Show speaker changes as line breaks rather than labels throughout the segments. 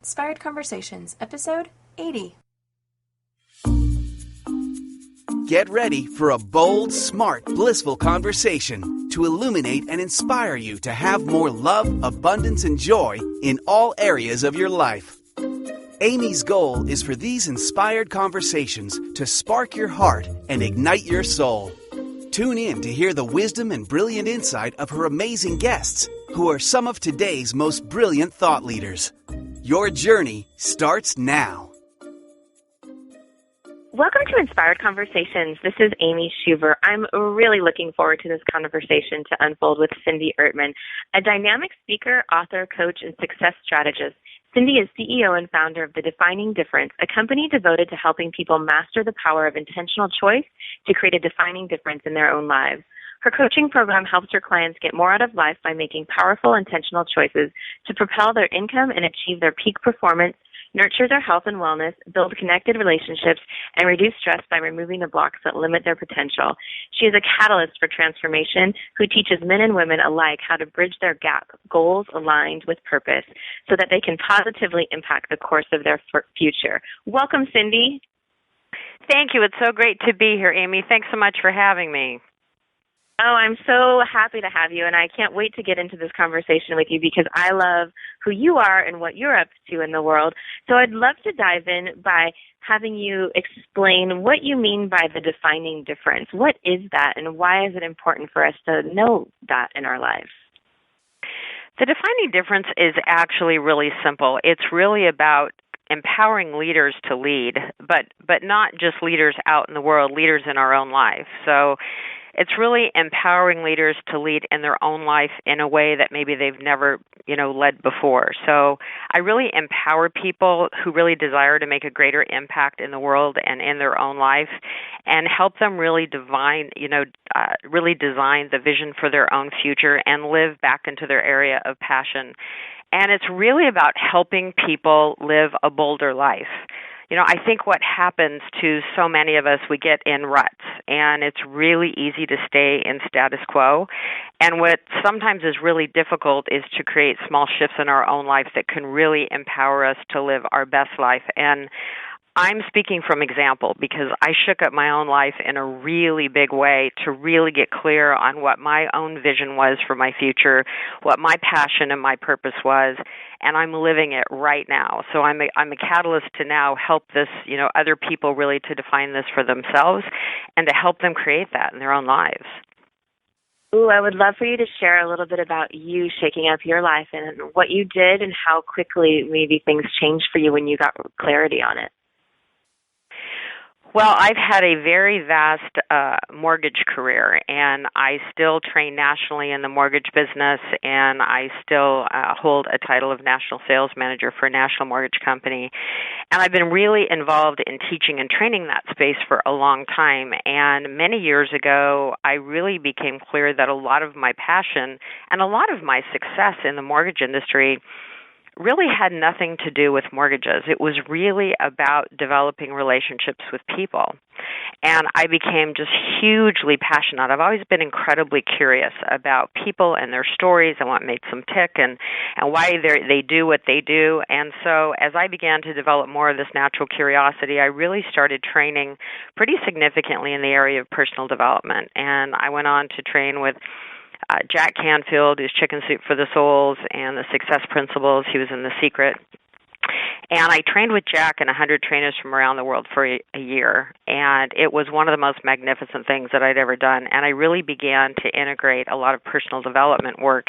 Inspired Conversations, Episode 80.
Get ready for a bold, smart, blissful conversation to illuminate and inspire you to have more love, abundance, and joy in all areas of your life. Amy's goal is for these inspired conversations to spark your heart and ignite your soul. Tune in to hear the wisdom and brilliant insight of her amazing guests, who are some of today's most brilliant thought leaders. Your journey starts now.
Welcome to Inspired Conversations. This is Amy Schuver. I'm really looking forward to this conversation to unfold with Cindy Ertman, a dynamic speaker, author, coach, and success strategist. Cindy is CEO and founder of The Defining Difference, a company devoted to helping people master the power of intentional choice to create a defining difference in their own lives. Her coaching program helps her clients get more out of life by making powerful, intentional choices to propel their income and achieve their peak performance, nurture their health and wellness, build connected relationships, and reduce stress by removing the blocks that limit their potential. She is a catalyst for transformation who teaches men and women alike how to bridge their gap, goals aligned with purpose, so that they can positively impact the course of their future. Welcome, Cindy.
Thank you. It's so great to be here, Amy. Thanks so much for having me.
Oh, I'm so happy to have you, and I can't wait to get into this conversation with you because I love who you are and what you're up to in the world. So I'd love to dive in by having you explain what you mean by the defining difference. What is that, and why is it important for us to know that in our lives?
The defining difference is actually really simple. It's really about empowering leaders to lead, but not just leaders out in the world, leaders in our own life. So it's really empowering leaders to lead in their own life in a way that maybe they've never, led before. So I really empower people who really desire to make a greater impact in the world and in their own life, and help them really really design the vision for their own future and live back into their area of passion. And it's really about helping people live a bolder life. I think what happens to so many of us, we get in ruts, and it's really easy to stay in status quo. And what sometimes is really difficult is to create small shifts in our own life that can really empower us to live our best life. And I'm speaking from example because I shook up my own life in a really big way to really get clear on what my own vision was for my future, what my passion and my purpose was, and I'm living it right now. So I'm a catalyst to now help this, other people really to define this for themselves and to help them create that in their own lives.
Ooh, I would love for you to share a little bit about you shaking up your life and what you did and how quickly maybe things changed for you when you got clarity on it.
Well, I've had a very vast mortgage career, and I still train nationally in the mortgage business, and I still hold a title of National Sales Manager for a national mortgage company. And I've been really involved in teaching and training that space for a long time. And many years ago, I really became clear that a lot of my passion and a lot of my success in the mortgage industry really had nothing to do with mortgages. It was really about developing relationships with people. And I became just hugely passionate. I've always been incredibly curious about people and their stories and what makes them tick and why they do what they do. And so as I began to develop more of this natural curiosity, I really started training pretty significantly in the area of personal development. And I went on to train with Jack Canfield, who's Chicken Soup for the Souls, and the Success Principles. He was in The Secret. And I trained with Jack and 100 trainers from around the world for a year. And it was one of the most magnificent things that I'd ever done. And I really began to integrate a lot of personal development work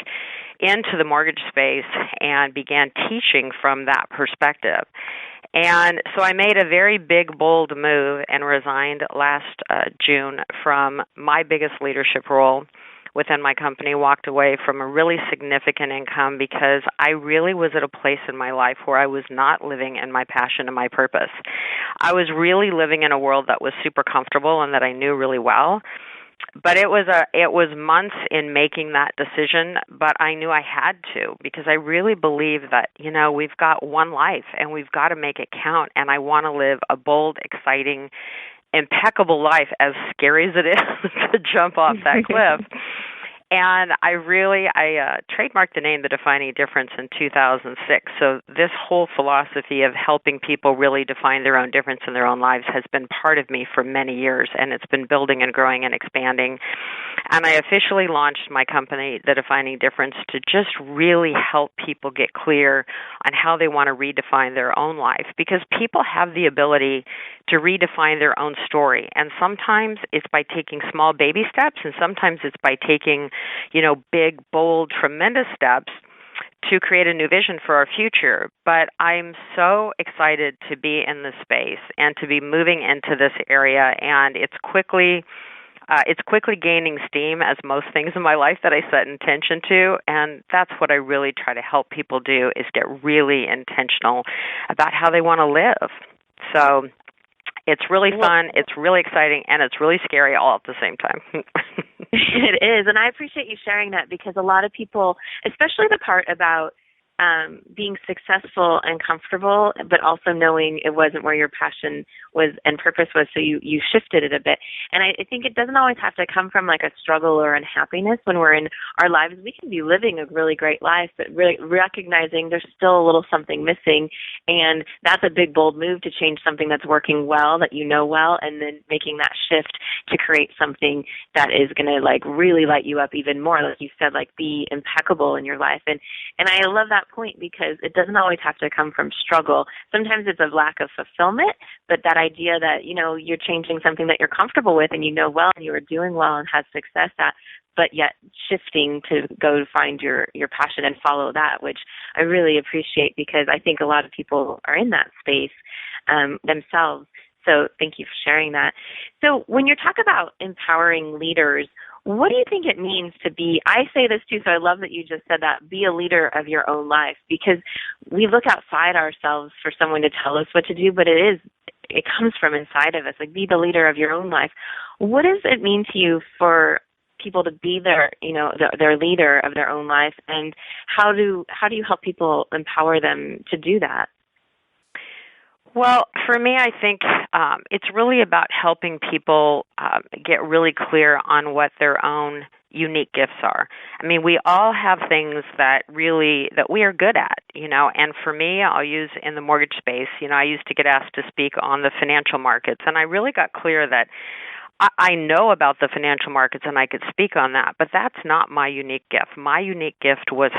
into the mortgage space and began teaching from that perspective. And so I made a very big, bold move and resigned last June from my biggest leadership role within my company, walked away from a really significant income because I really was at a place in my life where I was not living in my passion and my purpose. I was really living in a world that was super comfortable and that I knew really well. But it was months in making that decision, but I knew I had to because I really believe that, we've got one life and we've got to make it count, and I want to live a bold, exciting, impeccable life, as scary as it is to jump off that cliff. And I trademarked the name The Defining Difference in 2006. So this whole philosophy of helping people really define their own difference in their own lives has been part of me for many years, and it's been building and growing and expanding. And I officially launched my company, The Defining Difference, to just really help people get clear on how they want to redefine their own life, because people have the ability to redefine their own story. And sometimes it's by taking small baby steps, and sometimes it's by taking, big, bold, tremendous steps to create a new vision for our future. But I'm so excited to be in this space and to be moving into this area, and it's quickly gaining steam, as most things in my life that I set intention to, and that's what I really try to help people do, is get really intentional about how they want to live. So it's really fun, it's really exciting, and it's really scary all at the same time.
It is, and I appreciate you sharing that, because a lot of people, especially the part about being successful and comfortable, but also knowing it wasn't where your passion was and purpose was, so you shifted it a bit. And I think it doesn't always have to come from like a struggle or unhappiness. When we're in our lives, we can be living a really great life, but really recognizing there's still a little something missing, and that's a big, bold move to change something that's working well, that you know well, and then making that shift to create something that is going to like really light you up even more, like you said, like be impeccable in your life. And I love that point, because it doesn't always have to come from struggle. Sometimes it's a lack of fulfillment, but that idea that, you're changing something that you're comfortable with and you know well and you are doing well and have success at, but yet shifting to go find your passion and follow that, which I really appreciate, because I think a lot of people are in that space themselves. So thank you for sharing that. So when you talk about empowering leaders, what do you think it means to be, I say this too, so I love that you just said that, be a leader of your own life, because we look outside ourselves for someone to tell us what to do, but it comes from inside of us, like be the leader of your own life. What does it mean to you for people to be their leader of their own life, and how do you help people empower them to do that?
Well, for me, I think it's really about helping people get really clear on what their own unique gifts are. I mean, we all have things that we are good at, and for me, I'll use in the mortgage space, I used to get asked to speak on the financial markets, and I really got clear that I know about the financial markets and I could speak on that, but that's not my unique gift. My unique gift was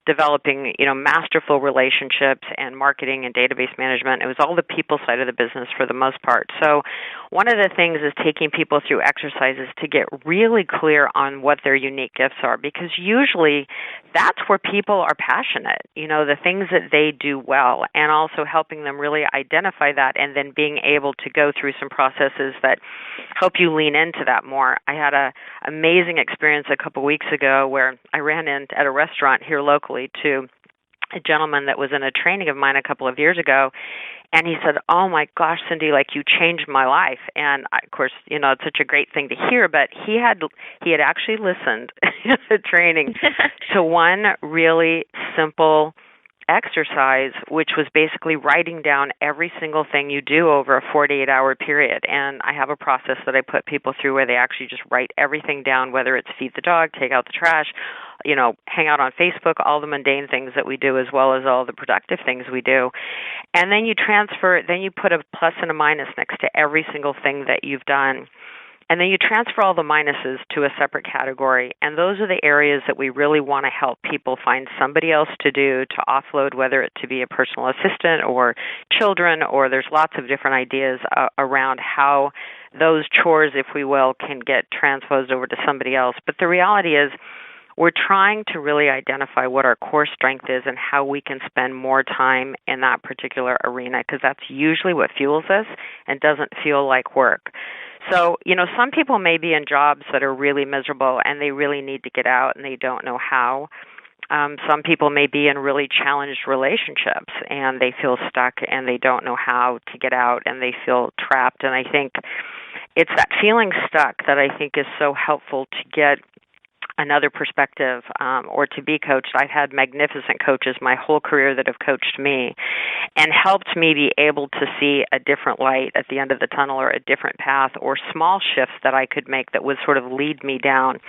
developing, masterful relationships and marketing and database management. It was all the people side of the business for the most part. So one of the things is taking people through exercises to get really clear on what their unique gifts are, because usually that's where people are passionate, the things that they do well, and also helping them really identify that, and then being able to go through some processes that help you lean into that more. I had an amazing experience a couple weeks ago where I ran in at a restaurant here locally to a gentleman that was in a training of mine a couple of years ago, and he said, "Oh my gosh, Cindy, like you changed my life." And of course, it's such a great thing to hear, but he had actually listened in the training to one really simple exercise, which was basically writing down every single thing you do over a 48-hour period. And I have a process that I put people through where they actually just write everything down, whether it's feed the dog, take out the trash, hang out on Facebook, all the mundane things that we do, as well as all the productive things we do. And then you put a plus and a minus next to every single thing that you've done. And then you transfer all the minuses to a separate category, and those are the areas that we really want to help people find somebody else to do, to offload, whether it to be a personal assistant or children, or there's lots of different ideas around how those chores, if we will, can get transposed over to somebody else. But the reality is, we're trying to really identify what our core strength is and how we can spend more time in that particular arena, because that's usually what fuels us and doesn't feel like work. So, some people may be in jobs that are really miserable and they really need to get out and they don't know how. Some people may be in really challenged relationships and they feel stuck and they don't know how to get out and they feel trapped. And I think it's that feeling stuck that I think is so helpful to get another perspective or to be coached. I've had magnificent coaches my whole career that have coached me and helped me be able to see a different light at the end of the tunnel or a different path or small shifts that I could make that would sort of lead me down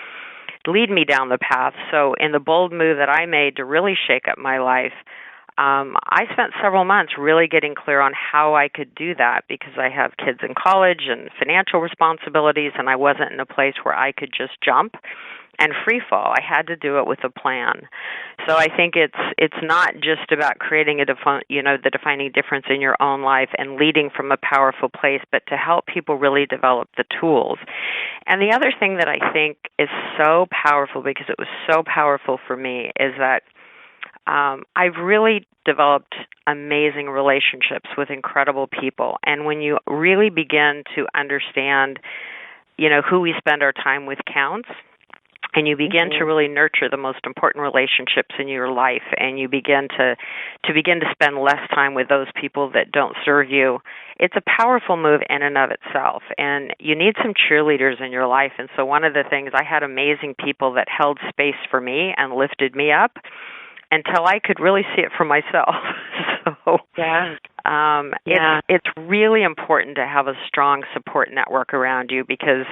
lead me down the path. So in the bold move that I made to really shake up my life, I spent several months really getting clear on how I could do that because I have kids in college and financial responsibilities, and I wasn't in a place where I could just jump and free fall. I had to do it with a plan. So I think it's not just about creating the defining difference in your own life and leading from a powerful place, but to help people really develop the tools. And the other thing that I think is so powerful, because it was so powerful for me, is that I've really developed amazing relationships with incredible people. And when you really begin to understand, who we spend our time with counts, and you begin to really nurture the most important relationships in your life, and you begin to spend less time with those people that don't serve you, it's a powerful move in and of itself. And you need some cheerleaders in your life. And so one of the things, I had amazing people that held space for me and lifted me up until I could really see it for myself. So it's really important to have a strong support network around you because,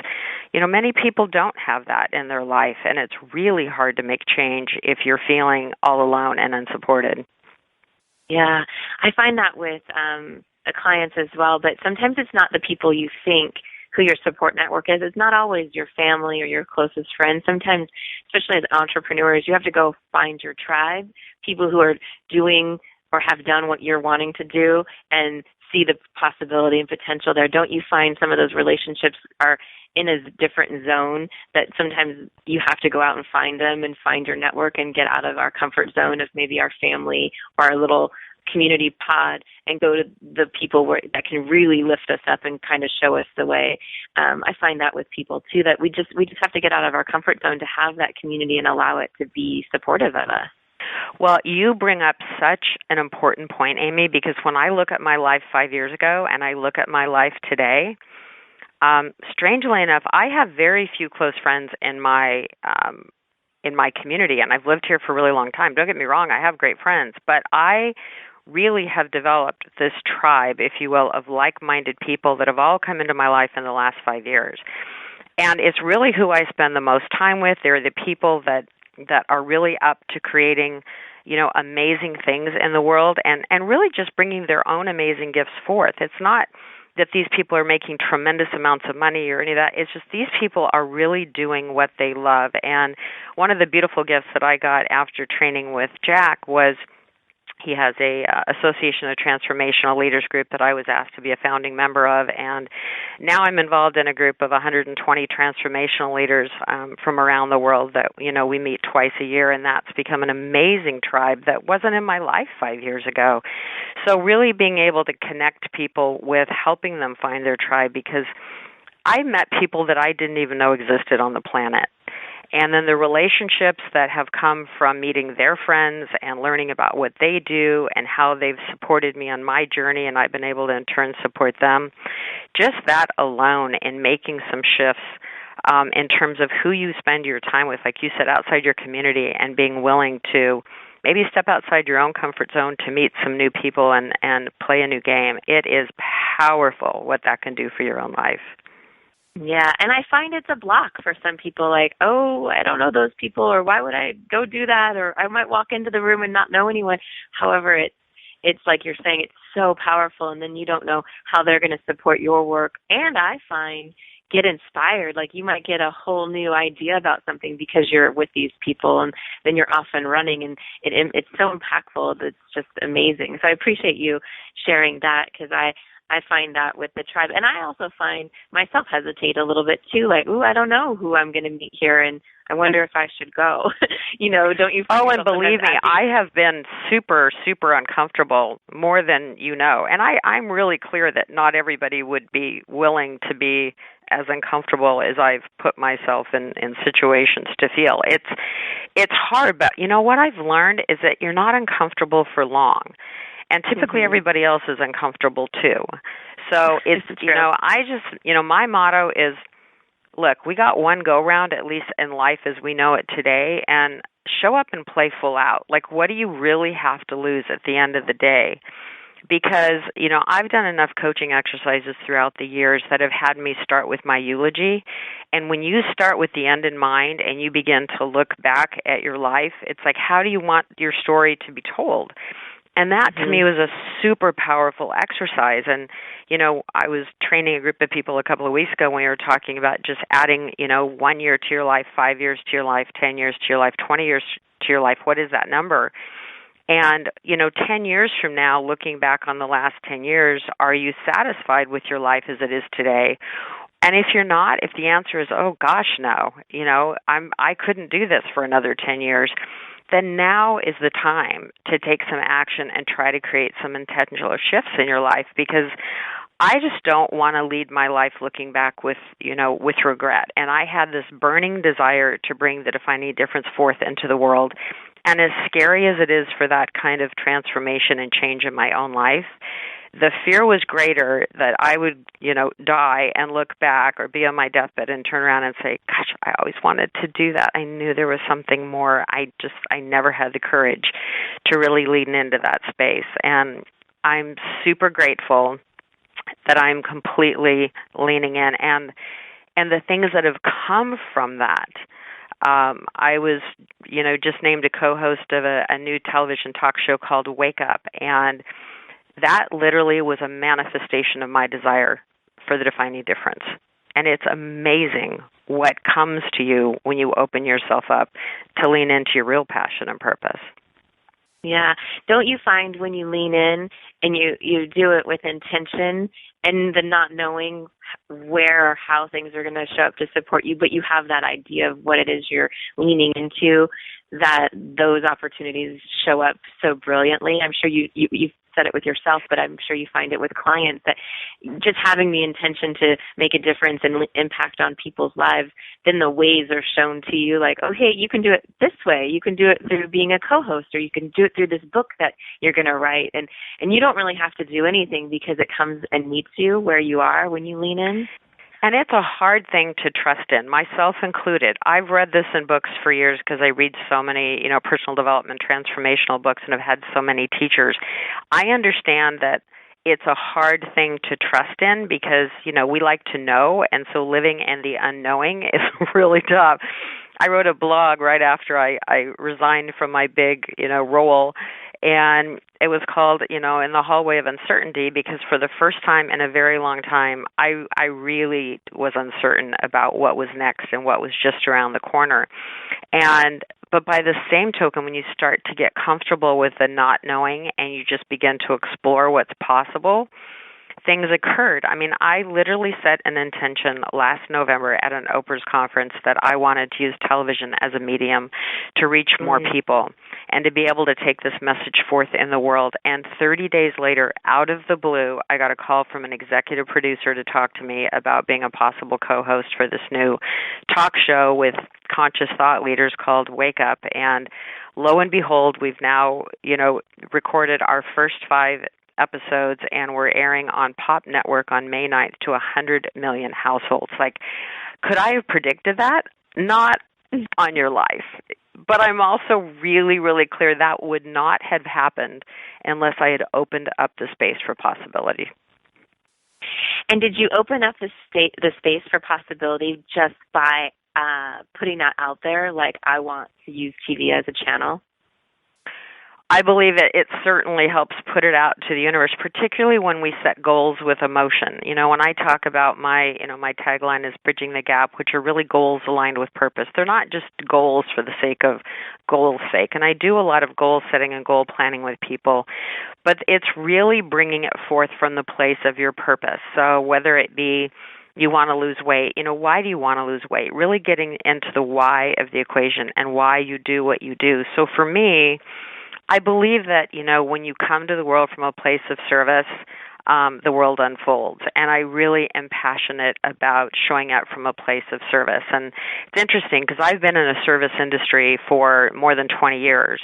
many people don't have that in their life, and it's really hard to make change if you're feeling all alone and unsupported.
Yeah, I find that with the clients as well, but sometimes it's not the people you think who your support network is. It's not always your family or your closest friends. Sometimes, especially as entrepreneurs, you have to go find your tribe, people who are doing or have done what you're wanting to do and see the possibility and potential there. Don't you find some of those relationships are in a different zone that sometimes you have to go out and find them and find your network and get out of our comfort zone of maybe our family or our little community pod and go to the people that can really lift us up and kind of show us the way. I find that with people too, that we just have to get out of our comfort zone to have that community and allow it to be supportive of us.
Well, you bring up such an important point, Amy, because when I look at my life 5 years ago and I look at my life today, strangely enough, I have very few close friends in my community, and I've lived here for a really long time. Don't get me wrong, I have great friends, but I really have developed this tribe, if you will, of like-minded people that have all come into my life in the last 5 years. And it's really who I spend the most time with. They're the people that are really up to creating, amazing things in the world and really just bringing their own amazing gifts forth. It's not that these people are making tremendous amounts of money or any of that. It's just these people are really doing what they love. And one of the beautiful gifts that I got after training with Jack was he has a Association of Transformational Leaders group that I was asked to be a founding member of, and now I'm involved in a group of 120 transformational leaders from around the world that, we meet twice a year, and that's become an amazing tribe that wasn't in my life 5 years ago. So really being able to connect people with helping them find their tribe, because I met people that I didn't even know existed on the planet. And then the relationships that have come from meeting their friends and learning about what they do and how they've supported me on my journey, and I've been able to in turn support them, just that alone in making some shifts in terms of who you spend your time with, like you said, outside your community, and being willing to maybe step outside your own comfort zone to meet some new people and play a new game. It is powerful what that can do for your own life.
Yeah, and I find it's a block for some people, like, oh, I don't know those people, or why would I go do that, or I might walk into the room and not know anyone. However, it's like you're saying, it's so powerful, and then you don't know how they're going to support your work. And I find get inspired, like you might get a whole new idea about something because you're with these people, and then you're off and running, and it's so impactful. It's just amazing. So I appreciate you sharing that, because I find that with the tribe. And I also find myself hesitate a little bit too, like, ooh, I don't know who I'm going to meet here, and I wonder if I should go. Don't you?
Oh, and believe me, I have been super, super uncomfortable, more than you know. And I'm really clear that not everybody would be willing to be as uncomfortable as I've put myself in situations to feel. It's hard, but what I've learned is that you're not uncomfortable for long. And typically everybody else is uncomfortable too. So it's, my motto is, look, we got one go-round, at least in life as we know it today, and show up and play full out. Like, what do you really have to lose at the end of the day? because, I've done enough coaching exercises throughout the years that have had me start with my eulogy. And when you start with the end in mind and you begin to look back at your life, it's like, how do you want your story to be told? And that, to me, was a super powerful exercise. And, I was training a group of people a couple of weeks ago when we were talking about just adding, 1 year to your life, 5 years to your life, 10 years to your life, 20 years to your life. What is that number? And, 10 years from now, looking back on the last 10 years, are you satisfied with your life as it is today? And if you're not, if the answer is, oh, gosh, no, I couldn't do this for another 10 years, then now is the time to take some action and try to create some intentional shifts in your life, because I just don't want to lead my life looking back with regret. And I had this burning desire to bring the defining difference forth into the world. And as scary as it is for that kind of transformation and change in my own life, the fear was greater that I would, die and look back or be on my deathbed and turn around and say, gosh, I always wanted to do that. I knew there was something more. I never had the courage to really lean into that space. And I'm super grateful that I'm completely leaning in. And the things that have come from that, I was, just named a co-host of a new television talk show called Wake Up, and that literally was a manifestation of my desire for the defining difference. And it's amazing what comes to you when you open yourself up to lean into your real passion and purpose.
Yeah. Don't you find when you lean in and you do it with intention and the not knowing where or how things are going to show up to support you, but you have that idea of what it is you're leaning into, that those opportunities show up so brilliantly? I'm sure you've said it with yourself, but I'm sure you find it with clients, that just having the intention to make a difference and impact on people's lives, then the ways are shown to you, like, oh, hey, you can do it this way. You can do it through being a co-host, or you can do it through this book that you're going to write. And you don't really have to do anything, because it comes and meets you where you are when you lean in.
And it's a hard thing to trust in, myself included. I've read this in books for years because I read so many, personal development, transformational books, and have had so many teachers. I understand that it's a hard thing to trust in because, we like to know, and so living in the unknowing is really tough. I wrote a blog right after I resigned from my big, role, and it was called, In the Hallway of Uncertainty, because for the first time in a very long time, I really was uncertain about what was next and what was just around the corner. But by the same token, when you start to get comfortable with the not knowing and you just begin to explore what's possible, things occurred. I mean, I literally set an intention last November at an Oprah's conference that I wanted to use television as a medium to reach more people and to be able to take this message forth in the world. And 30 days later, out of the blue, I got a call from an executive producer to talk to me about being a possible co-host for this new talk show with conscious thought leaders called Wake Up. And lo and behold, we've now, recorded our first 5 episodes, and we're airing on Pop Network on May 9th to 100 million households. Like, could I have predicted that? Not on your life. But I'm also really, really clear that would not have happened unless I had opened up the space for possibility.
And did you open up the space for possibility just by putting that out there, like, I want to use TV as a channel?
I believe it certainly helps put it out to the universe, particularly when we set goals with emotion. When I talk about my tagline is bridging the gap, which are really goals aligned with purpose. They're not just goals for the sake of goals' sake. And I do a lot of goal setting and goal planning with people, but it's really bringing it forth from the place of your purpose. So whether it be you want to lose weight, why do you want to lose weight? Really getting into the why of the equation and why you do what you do. So for me, I believe that, when you come to the world from a place of service, the world unfolds. And I really am passionate about showing up from a place of service. And it's interesting because I've been in a service industry for more than 20 years,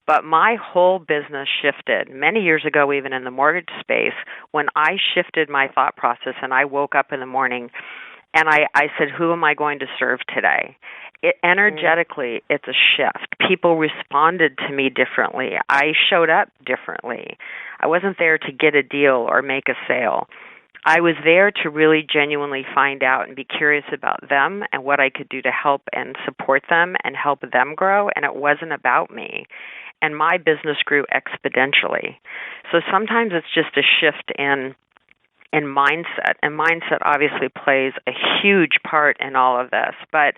but my whole business shifted many years ago, even in the mortgage space, when I shifted my thought process and I woke up in the morning and I said, who am I going to serve today? Energetically, it's a shift. People responded to me differently. I showed up differently. I wasn't there to get a deal or make a sale. I was there to really genuinely find out and be curious about them and what I could do to help and support them and help them grow, and it wasn't about me. And my business grew exponentially. So sometimes it's just a shift in mindset, and mindset obviously plays a huge part in all of this. But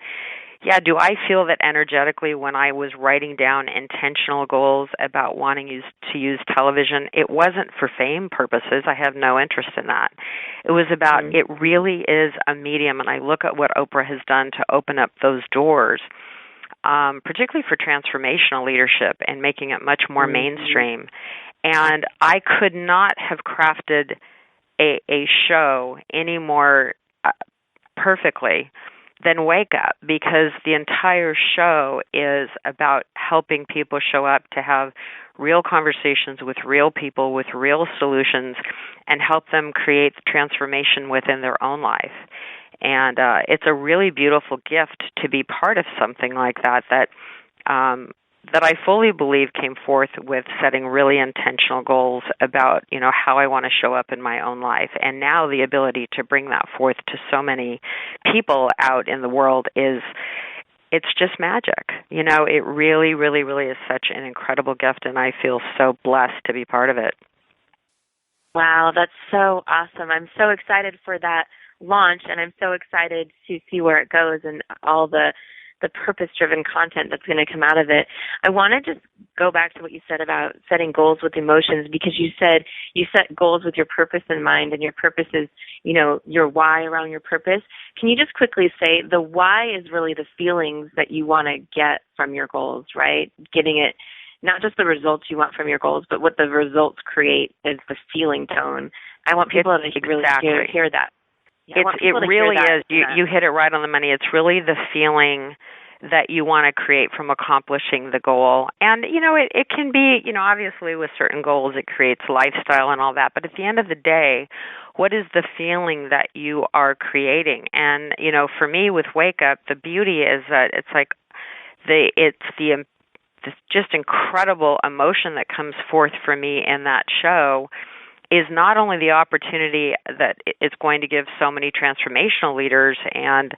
yeah, do I feel that energetically when I was writing down intentional goals about wanting to use television, it wasn't for fame purposes. I have no interest in that. It was about it really is a medium, and I look at what Oprah has done to open up those doors, particularly for transformational leadership and making it much more mainstream. And I could not have crafted a show any more perfectly than Wake Up, because the entire show is about helping people show up to have real conversations with real people with real solutions and help them create transformation within their own life. And it's a really beautiful gift to be part of something like that that I fully believe came forth with setting really intentional goals about, how I want to show up in my own life. And now the ability to bring that forth to so many people out in the world it's just magic. It really, really, really is such an incredible gift, and I feel so blessed to be part of it.
Wow, that's so awesome. I'm so excited for that launch, and I'm so excited to see where it goes and all the purpose-driven content that's going to come out of it. I want to just go back to what you said about setting goals with emotions, because you said you set goals with your purpose in mind, and your purpose is, your why around your purpose. Can you just quickly say the why is really the feelings that you want to get from your goals, right? Getting it, not just the results you want from your goals, but what the results create is the feeling tone. I want people to really hear that. Yeah,
it really is. You hit it right on the money. It's really the feeling that you want to create from accomplishing the goal. And, it can be, obviously with certain goals it creates lifestyle and all that. But at the end of the day, what is the feeling that you are creating? And, for me with Wake Up, the beauty is that it's like it's this just incredible emotion that comes forth for me in that show is not only the opportunity that it's going to give so many transformational leaders and,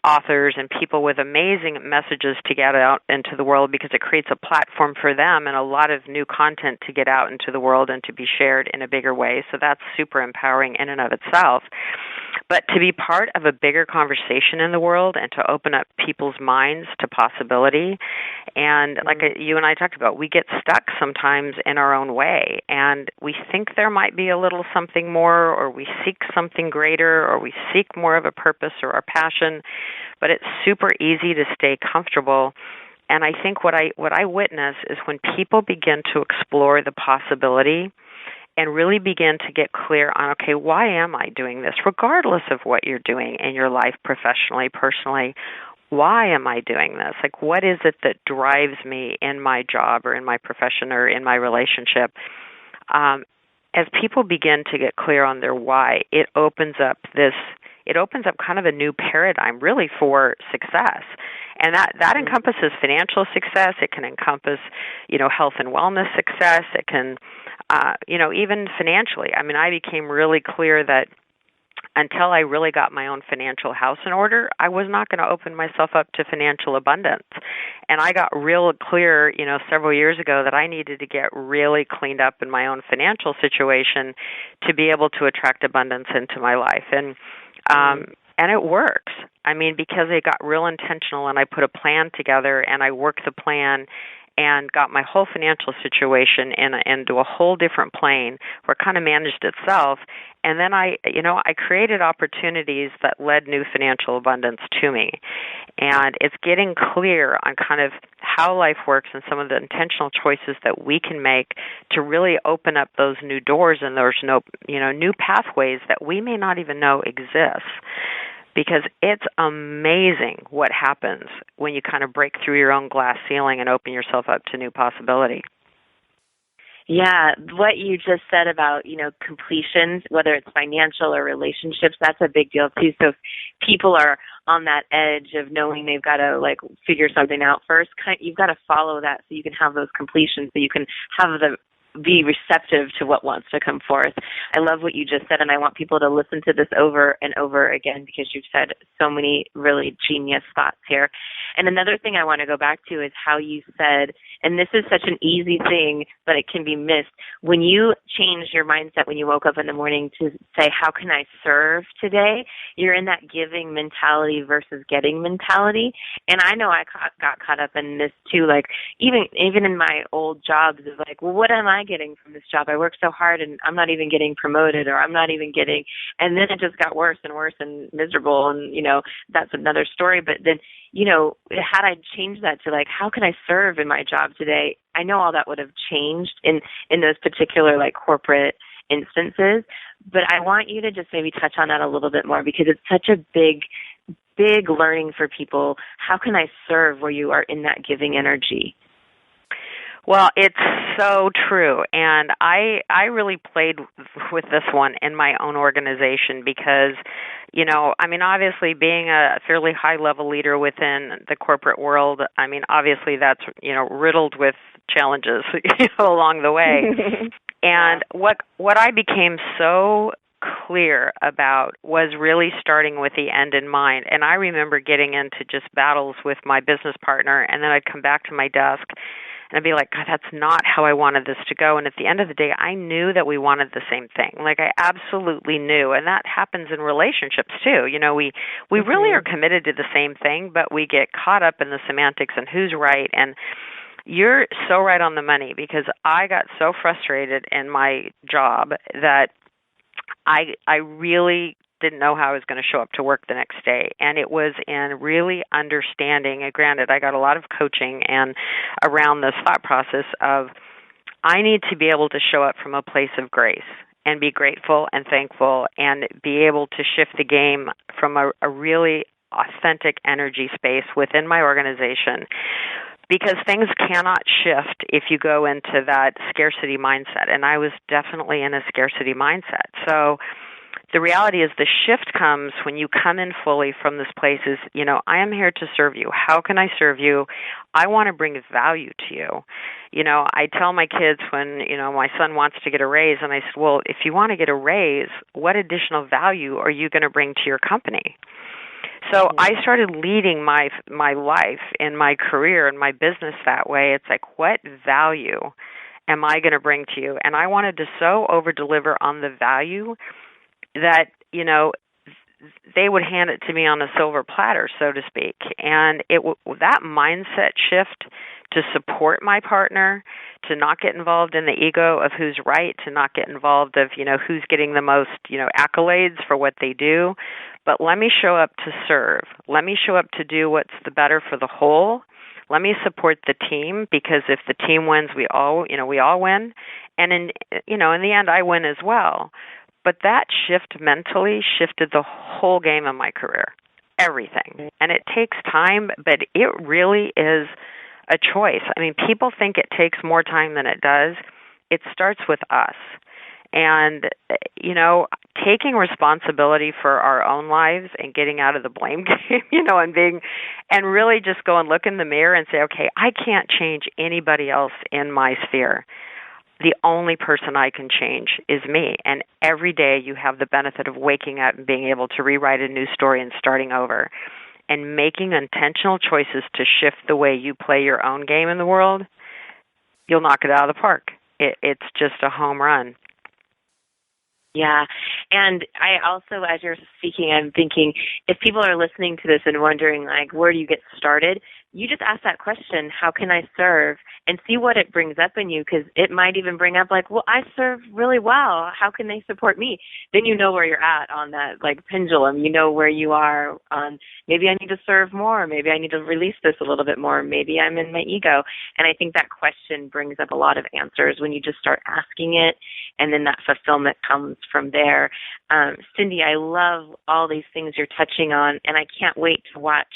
authors and people with amazing messages to get out into the world, because it creates a platform for them and a lot of new content to get out into the world and to be shared in a bigger way. So that's super empowering in and of itself. But to be part of a bigger conversation in the world and to open up people's minds to possibility. And like you and I talked about, we get stuck sometimes in our own way, and we think there might be a little something more, or we seek something greater, or we seek more of a purpose or a passion, but it's super easy to stay comfortable. And I think what I witness is when people begin to explore the possibility and really begin to get clear on, okay, why am I doing this? Regardless of what you're doing in your life, professionally, personally, why am I doing this? Like, what is it that drives me in my job or in my profession or in my relationship? As people begin to get clear on their why, it opens up kind of a new paradigm really for success. And that encompasses financial success. It can encompass, health and wellness success. It can, even financially. I mean, I became really clear that until I really got my own financial house in order, I was not going to open myself up to financial abundance. And I got real clear, several years ago that I needed to get really cleaned up in my own financial situation to be able to attract abundance into my life. And it works. I mean, because I got real intentional and I put a plan together and I worked the plan and got my whole financial situation into a whole different plane where it kind of managed itself. And then I created opportunities that led new financial abundance to me. And it's getting clear on kind of how life works and some of the intentional choices that we can make to really open up those new doors and those new pathways that we may not even know exist. Because it's amazing what happens when you kind of break through your own glass ceiling and open yourself up to new possibility.
Yeah, what you just said about, completions, whether it's financial or relationships, that's a big deal too. So if people are on that edge of knowing they've got to figure something out first, you've got to follow that so you can have those completions, so you can have the be receptive to what wants to come forth. I love what you just said, and I want people to listen to this over and over again because you've said so many really genius thoughts here. And another thing I want to go back to is how you said, and this is such an easy thing, but it can be missed, when you changed your mindset when you woke up in the morning to say, how can I serve today? You're in that giving mentality versus getting mentality. And I know I got caught up in this too, like even in my old jobs of like, well, what am I getting from this job? I work so hard and I'm not even getting promoted, or I'm not even getting, and then it just got worse and worse and miserable. And, that's another story. But then, had I changed that to like, how can I serve in my job today? I know all that would have changed in those particular like corporate instances, but I want you to just maybe touch on that a little bit more because it's such a big learning for people. How can I serve where you are in that giving energy?
Well, it's so true, and I really played with this one in my own organization because, obviously being a fairly high-level leader within the corporate world, obviously that's, riddled with challenges along the way. And what I became so clear about was really starting with the end in mind. And I remember getting into just battles with my business partner, and then I'd come back to my desk and I'd be like, God, that's not how I wanted this to go. And at the end of the day, I knew that we wanted the same thing. Like I absolutely knew. And that happens in relationships too. We really are committed to the same thing, but we get caught up in the semantics and who's right. And you're so right on the money because I got so frustrated in my job that I really didn't know how I was going to show up to work the next day. And it was in really understanding, and granted, I got a lot of coaching and around this thought process of I need to be able to show up from a place of grace and be grateful and thankful and be able to shift the game from a really authentic energy space within my organization. Because things cannot shift if you go into that scarcity mindset. And I was definitely in a scarcity mindset. So the reality is the shift comes when you come in fully from this place is, I am here to serve you. How can I serve you? I want to bring value to you. I tell my kids when, my son wants to get a raise, and I said, well, if you want to get a raise, what additional value are you going to bring to your company? So I started leading my life and my career and my business that way. It's like, what value am I going to bring to you? And I wanted to so over-deliver on the value that, they would hand it to me on a silver platter, so to speak. And that mindset shift to support my partner, to not get involved in the ego of who's right, to not get involved of, who's getting the most, accolades for what they do. But let me show up to serve. Let me show up to do what's the better for the whole. Let me support the team because if the team wins, we all win. And in the end, I win as well. But that shift mentally shifted the whole game of my career, everything. And it takes time, but it really is a choice. People think it takes more time than it does. It starts with us. And, taking responsibility for our own lives and getting out of the blame game, and really just go and look in the mirror and say, okay, I can't change anybody else in my sphere. The only person I can change is me. And every day you have the benefit of waking up and being able to rewrite a new story and starting over. And making intentional choices to shift the way you play your own game in the world, you'll knock it out of the park. It's just a home run.
Yeah. And I also, as you're speaking, I'm thinking, if people are listening to this and wondering, like, where do you get started? You just ask that question, how can I serve? And see what it brings up in you, because it might even bring up, like, well, I serve really well. How can they support me? Then you know where you're at on that, like, pendulum. You know where you are on, maybe I need to serve more. Maybe I need to release this a little bit more. Maybe I'm in my ego. And I think that question brings up a lot of answers when you just start asking it, and then that fulfillment comes from there. Cindy, I love all these things you're touching on, and I can't wait to watch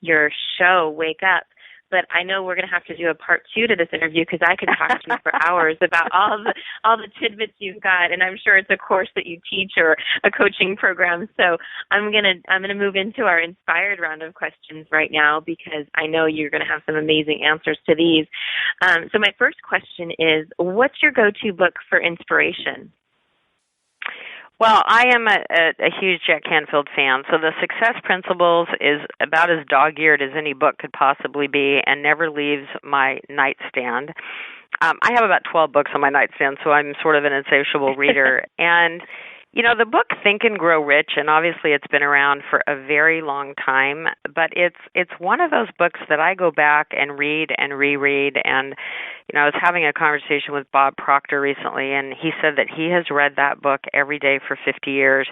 your show, Wake Up. but I know we're going to have to do a part 2 to this interview because I could talk to you for hours about all the tidbits you've got, and I'm sure it's a course that you teach or a coaching program. So I'm gonna move into our inspired round of questions right now because I know you're going to have some amazing answers to these. So my first question is, what's your go-to book for inspiration?
Well, I am a huge Jack Canfield fan, so the Success Principles is about as dog-eared as any book could possibly be and never leaves my nightstand. I have about 12 books on my nightstand, so I'm sort of an insatiable reader. And the book Think and Grow Rich, and obviously it's been around for a very long time, but it's one of those books that I go back and read and reread. And I was having a conversation with Bob Proctor recently, and he said that he has read that book every day for 50 years.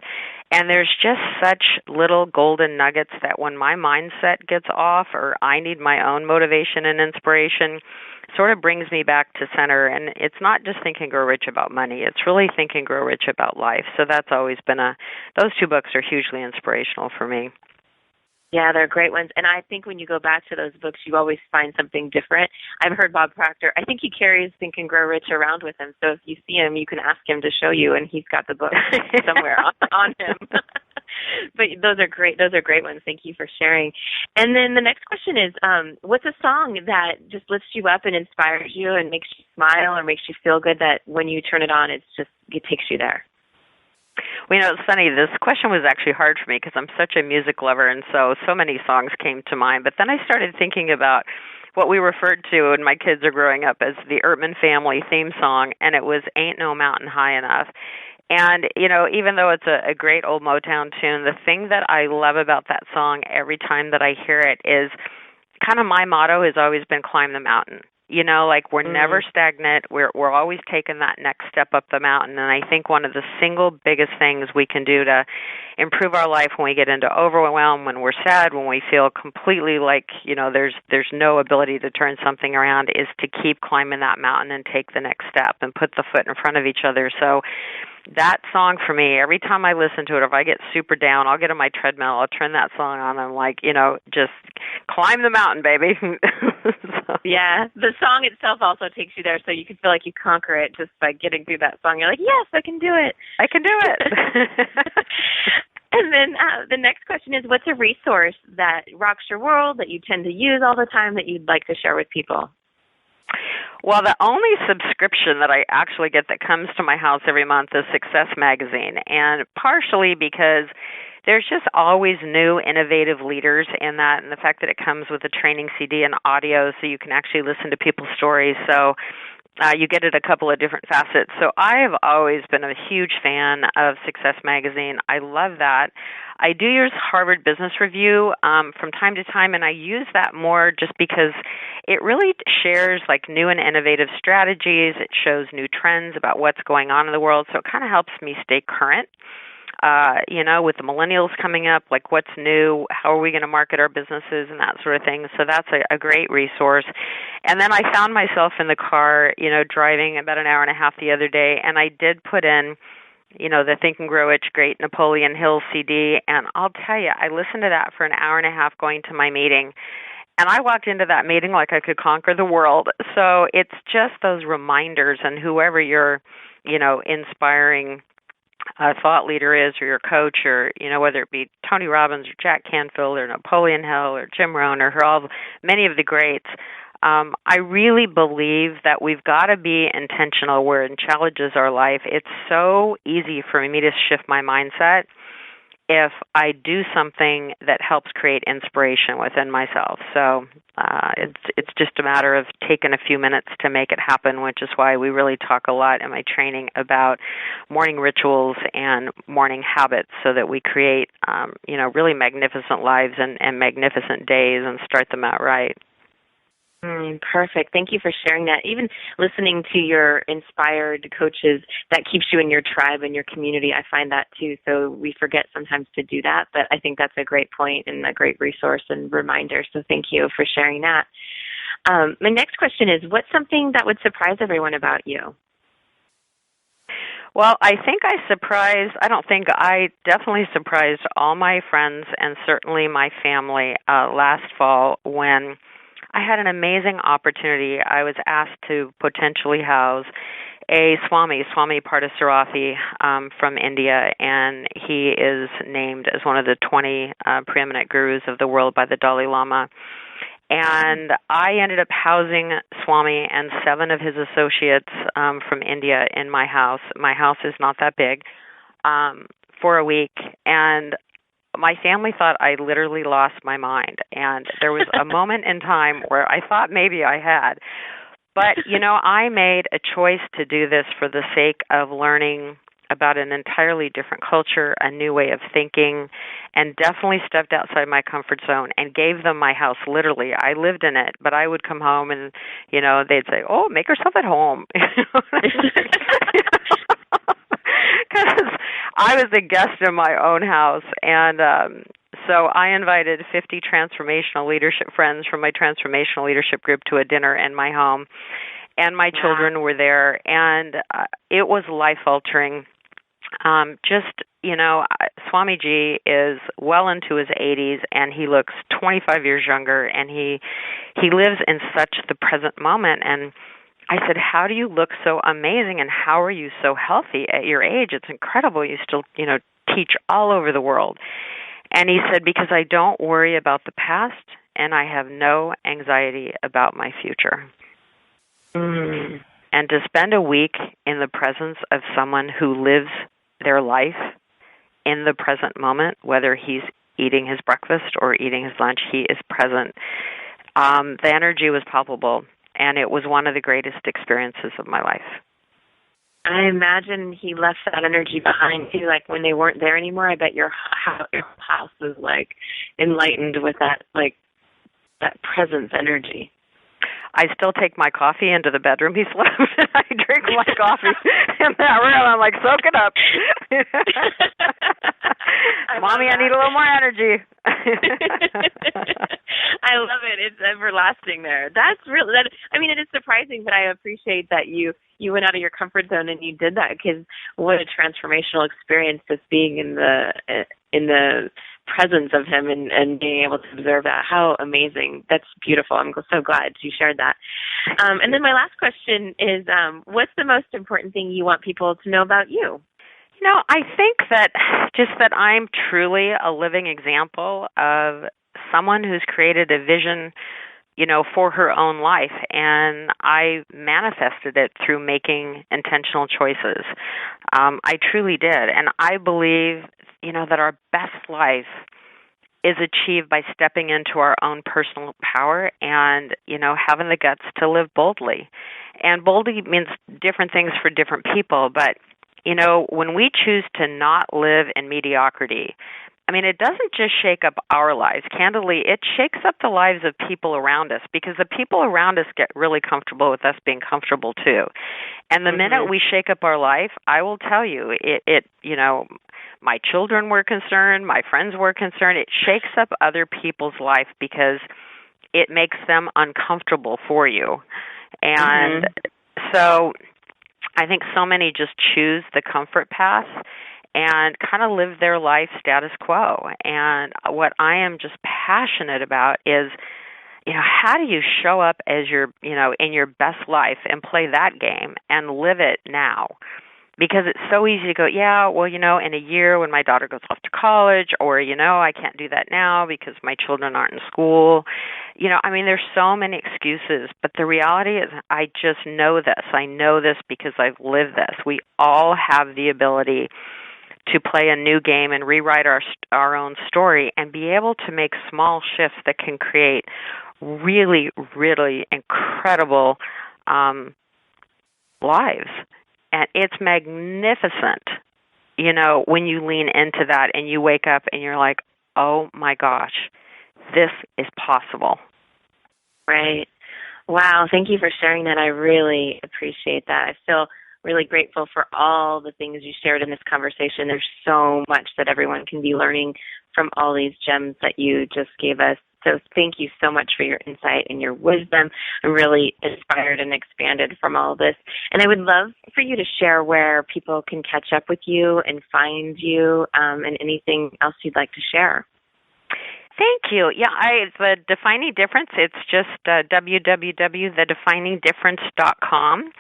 And there's just such little golden nuggets that when my mindset gets off or I need my own motivation and inspiration, sort of brings me back to center. And it's not just Think and Grow Rich about money. It's really Think and Grow Rich about life. So that's always been those two books are hugely inspirational for me.
Yeah, they're great ones. And I think when you go back to those books, you always find something different. I've heard Bob Proctor, I think he carries Think and Grow Rich around with him. So if you see him, you can ask him to show you, and he's got the book somewhere on him. But those are great. Those are great ones. Thank you for sharing. And then the next question is, what's a song that just lifts you up and inspires you and makes you smile or makes you feel good that when you turn it on, it takes you there?
Well, it's funny. This question was actually hard for me because I'm such a music lover, and so many songs came to mind. But then I started thinking about what we referred to when my kids are growing up as the Ertman family theme song, and it was Ain't No Mountain High Enough. And, even though it's a great old Motown tune, the thing that I love about that song every time that I hear it is kind of my motto has always been climb the mountain. We're never stagnant. We're always taking that next step up the mountain. And I think one of the single biggest things we can do to improve our life when we get into overwhelm, when we're sad, when we feel completely like, there's no ability to turn something around, is to keep climbing that mountain and take the next step and put the foot in front of each other. So that song for me, every time I listen to it, if I get super down, I'll get on my treadmill, I'll turn that song on, and I'm like, just climb the mountain, baby. So.
Yeah, the song itself also takes you there, so you can feel like you conquer it just by getting through that song. You're like, yes, I can do it.
I can do it.
And then the next question is, what's a resource that rocks your world, that you tend to use all the time, that you'd like to share with people?
Well, the only subscription that I actually get that comes to my house every month is Success Magazine, and partially because there's just always new, innovative leaders in that, and the fact that it comes with a training CD and audio so you can actually listen to people's stories. So you get it a couple of different facets. So I have always been a huge fan of Success Magazine. I love that. I do use Harvard Business Review from time to time, and I use that more just because it really shares like new and innovative strategies. It shows new trends about what's going on in the world, so it kind of helps me stay current. With the millennials coming up, like what's new, how are we going to market our businesses and that sort of thing. So that's a great resource. And then I found myself in the car, driving about an hour and a half the other day, and I did put in, the Think and Grow Rich Great Napoleon Hill CD, and I'll tell you, I listened to that for an hour and a half going to my meeting. And I walked into that meeting like I could conquer the world. So it's just those reminders, and whoever your, inspiring thought leader is, or your coach, or whether it be Tony Robbins or Jack Canfield or Napoleon Hill or Jim Rohn or many of the greats, I really believe that we've got to be intentional where it challenges our life. It's so easy for me to shift my mindset if I do something that helps create inspiration within myself. So it's just a matter of taking a few minutes to make it happen, which is why we really talk a lot in my training about morning rituals and morning habits so that we create, really magnificent lives and magnificent days and start them out right.
Perfect. Thank you for sharing that. Even listening to your inspired coaches, that keeps you in your tribe and your community. I find that too. So we forget sometimes to do that, but I think that's a great point and a great resource and reminder. So thank you for sharing that. My next question is, what's something that would surprise everyone about you?
Well, I definitely surprised all my friends and certainly my family last fall when I had an amazing opportunity. I was asked to potentially house a Swami Parthasarathi from India, and he is named as one of the 20 preeminent gurus of the world by the Dalai Lama. And I ended up housing Swami and 7 of his associates from India in my house. My house is not that big, for a week, and my family thought I literally lost my mind. And there was a moment in time where I thought maybe I had. But, I made a choice to do this for the sake of learning about an entirely different culture, a new way of thinking, and definitely stepped outside my comfort zone and gave them my house, literally. I lived in it, but I would come home and, they'd say, oh, make yourself at home. Because I was a guest in my own house, and so I invited 50 transformational leadership friends from my transformational leadership group to a dinner in my home, and my children were there, and it was life-altering. Swamiji is well into his 80s, and he looks 25 years younger, and he lives in such the present moment. And I said, how do you look so amazing, and how are you so healthy at your age? It's incredible. You still, teach all over the world. And he said, because I don't worry about the past, and I have no anxiety about my future.
Mm.
And to spend a week in the presence of someone who lives their life in the present moment, whether he's eating his breakfast or eating his lunch, he is present. The energy was palpable, and it was one of the greatest experiences of my life.
I imagine he left that energy behind too. Like when they weren't there anymore, I bet your house was like enlightened with that, like that presence energy.
I still take my coffee into the bedroom he slept. I drink my coffee in that room. I'm like, soak it up. Mommy, I need a little more energy.
I love it. It's everlasting there. That's really, it is surprising, but I appreciate that you went out of your comfort zone and you did that, because what a transformational experience just being in the presence of him and being able to observe that. How amazing. That's beautiful. I'm so glad you shared that. And then my last question is, what's the most important thing you want people to know about you?
I think that I'm truly a living example of someone who's created a vision, for her own life, and I manifested it through making intentional choices. I truly did, and I believe, that our best life is achieved by stepping into our own personal power and, having the guts to live boldly. And boldly means different things for different people, but when we choose to not live in mediocrity, it doesn't just shake up our lives. Candidly, it shakes up the lives of people around us, because the people around us get really comfortable with us being comfortable too. And the minute we shake up our life, I will tell you, my children were concerned, my friends were concerned. It shakes up other people's life because it makes them uncomfortable for you. And so I think so many just choose the comfort path and kind of live their life status quo. And what I am just passionate about is, how do you show up as in your best life and play that game and live it now? Because it's so easy to go, in a year when my daughter goes off to college, or, I can't do that now because my children aren't in school. There's so many excuses, but the reality is I just know this. I know this because I've lived this. We all have the ability to play a new game and rewrite our own story and be able to make small shifts that can create really, really incredible lives. And it's magnificent, when you lean into that and you wake up and you're like, oh my gosh, this is possible.
Right. Wow. Thank you for sharing that. I really appreciate that. I feel really grateful for all the things you shared in this conversation. There's so much that everyone can be learning from all these gems that you just gave us. So thank you so much for your insight and your wisdom. I'm really inspired and expanded from all this. And I would love for you to share where people can catch up with you and find you, and anything else you'd like to share.
Thank you. Yeah, the Defining Difference, it's just www.thedefiningdifference.com.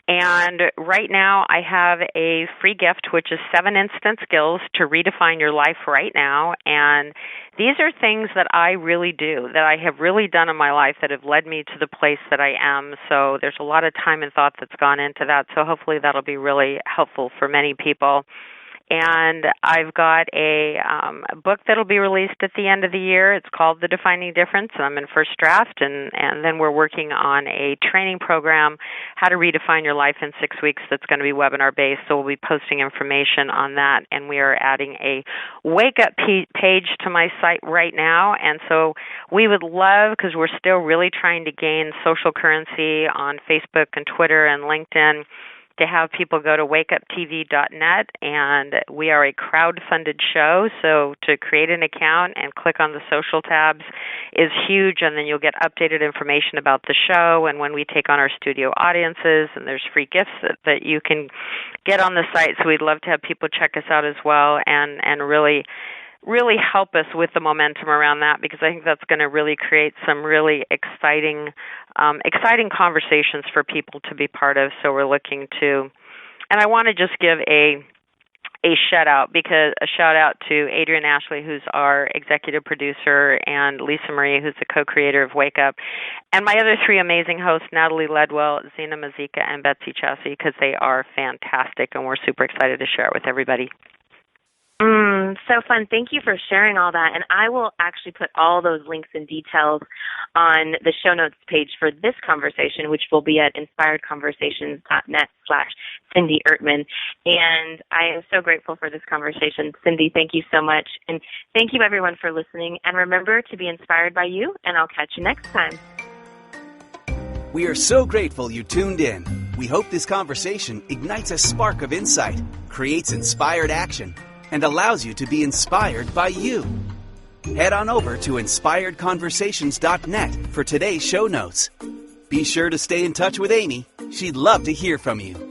And right now I have a free gift, which is 7 instant skills to redefine your life right now. And these are things that I really do, that I have really done in my life that have led me to the place that I am. So there's a lot of time and thought that's gone into that. So hopefully that'll be really helpful for many people. And I've got a book that'll be released at the end of the year. It's called The Defining Difference, and I'm in first draft. And then we're working on a training program, How to Redefine Your Life in 6 weeks, that's going to be webinar-based. So we'll be posting information on that. And we are adding a wake-up page to my site right now. And so we would love, because we're still really trying to gain social currency on Facebook and Twitter and LinkedIn, to have people go to wakeuptv.net, and we are a crowd-funded show, so to create an account and click on the social tabs is huge, and then you'll get updated information about the show and when we take on our studio audiences, and there's free gifts that you can get on the site, so we'd love to have people check us out as well and really help us with the momentum around that, because I think that's going to really create some really exciting conversations for people to be part of. So we're looking to, and I want to just give a shout out to Adrienne Ashley, who's our executive producer, and Lisa Marie, who's the co-creator of Wake Up, and my other 3 amazing hosts, Natalie Ledwell, Zena Mazika, and Betsy Chassie, because they are fantastic, and we're super excited to share it with everybody.
So fun. Thank you for sharing all that. And I will actually put all those links and details on the show notes page for this conversation, which will be at inspiredconversations.net/Cindy Ertman. And I am so grateful for this conversation. Cindy, thank you so much. And thank you, everyone, for listening. And remember to be inspired by you, and I'll catch you next time.
We are so grateful you tuned in. We hope this conversation ignites a spark of insight, creates inspired action, and allows you to be inspired by you. Head on over to inspiredconversations.net for today's show notes. Be sure to stay in touch with Amy. She'd love to hear from you.